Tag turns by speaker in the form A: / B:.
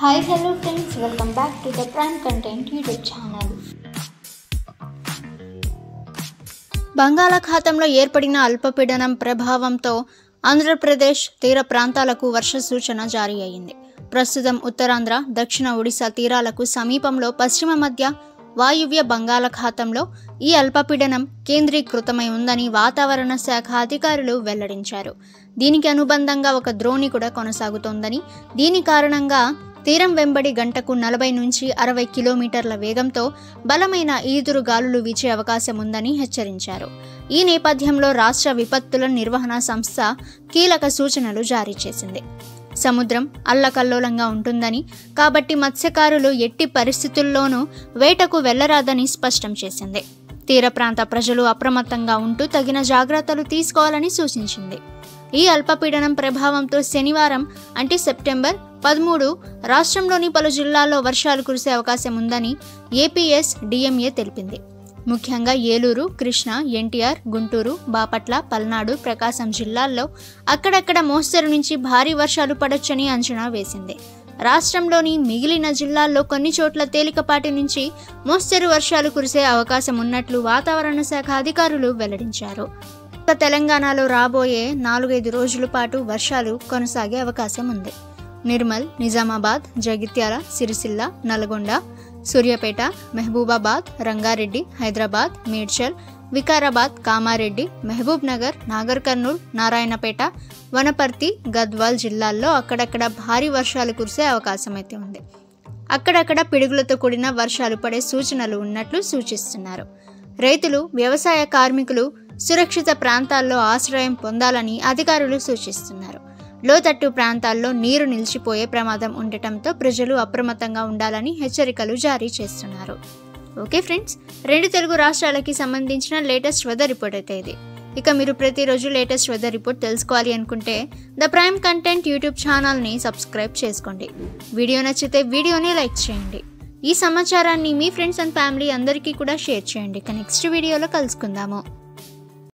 A: Hi, hello friends, welcome back to the Prime Content YouTube channel.
B: బంగాళాఖాతంలో ఏర్పడిన అల్పపీడనం ప్రభావంతో ఆంధ్రప్రదేశ్ తీర ప్రాంతాలకు వర్ష సూచన జారీ అయింది. ప్రస్తుతం ఉత్తరాంధ్ర, దక్షిణ ఒడిశా తీరాలకు సమీపంలో పశ్చిమ మధ్య వాయువ్య బంగాళాఖాతంలో ఈ అల్పపీడనం కేంద్రీకృతమై ఉందని వాతావరణ శాఖ అధికారులు వెల్లడించారు. దీనికి అనుబంధంగా ఒక ద్రోణి కూడా కొనసాగుతోందని, దీని కారణంగా తీరం వెంబడి గంటకు 40 నుంచి 60 కిలోమీటర్ల వేగంతో బలమైన ఈదురు గాలులు వీచే అవకాశం ఉందని హెచ్చరించారు. ఈ నేపథ్యంలో రాష్ట్ర విపత్తుల నిర్వహణ సంస్థ కీలక సూచనలు జారీ చేసింది. సముద్రం అల్లకల్లోలంగా ఉంటుందని, కాబట్టి మత్స్యకారులు ఎట్టి పరిస్థితుల్లోనూ వేటకు వెళ్లరాదని స్పష్టం చేసింది. తీర ప్రాంత ప్రజలు అప్రమత్తంగా ఉంటూ తగిన జాగ్రత్తలు తీసుకోవాలని సూచించింది. ఈ అల్పపీడనం ప్రభావంతో శనివారం అంటే సెప్టెంబర్ 13 రాష్ట్రంలోని పలు జిల్లాల్లో వర్షాలు కురిసే అవకాశం ఉందని ఏపీఎస్డీఎంఏ తెలిపింది. ముఖ్యంగా ఏలూరు, కృష్ణా, ఎన్టీఆర్, గుంటూరు, బాపట్ల, పల్నాడు, ప్రకాశం జిల్లాల్లో అక్కడక్కడ మోస్తరు నుంచి భారీ వర్షాలు పడొచ్చని అంచనా వేసింది. రాష్ట్రంలోని మిగిలిన జిల్లాల్లో కొన్ని చోట్ల తేలికపాటి నుంచి మోస్తరు వర్షాలు కురిసే అవకాశం ఉన్నట్లు వాతావరణ శాఖ అధికారులు వెల్లడించారు. తెలంగాణలో రాబోయే 4-5 రోజుల పాటు వర్షాలు కొనసాగే అవకాశం ఉంది. నిర్మల్, నిజామాబాద్, జగిత్యాల, సిరిసిల్ల, నల్గొండ, సూర్యాపేట, మహబూబాబాద్, రంగారెడ్డి, హైదరాబాద్, మేడ్చల్, వికారాబాద్, కామారెడ్డి, మహబూబ్ నగర్, నాగర్ కర్నూల్, నారాయణపేట, వనపర్తి, గద్వాల్ జిల్లాల్లో అక్కడక్కడ భారీ వర్షాలు కురిసే అవకాశం అయితే ఉంది. అక్కడక్కడ పిడుగులతో కూడిన వర్షాలు పడే సూచనలు ఉన్నట్లు సూచిస్తున్నారు. రైతులు, వ్యవసాయ కార్మికులు సురక్షిత ప్రాంతాల్లో ఆశ్రయం పొందాలని అధికారులు సూచిస్తున్నారు. లోతట్టు ప్రాంతాల్లో నీరు నిలిచిపోయే ప్రమాదం ఉండటంతో ప్రజలు అప్రమత్తంగా ఉండాలని హెచ్చరికలు జారీ చేస్తున్నారు. ఓకే ఫ్రెండ్స్, 2 తెలుగు రాష్ట్రాలకి సంబంధించిన లేటెస్ట్ వెదర్ రిపోర్ట్ అయితే ఇది. ఇక మీరు ప్రతిరోజు లేటెస్ట్ వెదర్ రిపోర్ట్ తెలుసుకోవాలి అనుకుంటే ద ప్రైమ్ కంటెంట్ యూట్యూబ్ ఛానల్ని సబ్స్క్రైబ్ చేసుకోండి. వీడియో నచ్చితే వీడియోని లైక్ చేయండి. ఈ సమాచారాన్ని మీ ఫ్రెండ్స్ అండ్ ఫ్యామిలీ అందరికీ కూడా షేర్ చేయండి. నెక్స్ట్ వీడియోలో కలుసుకుందాము.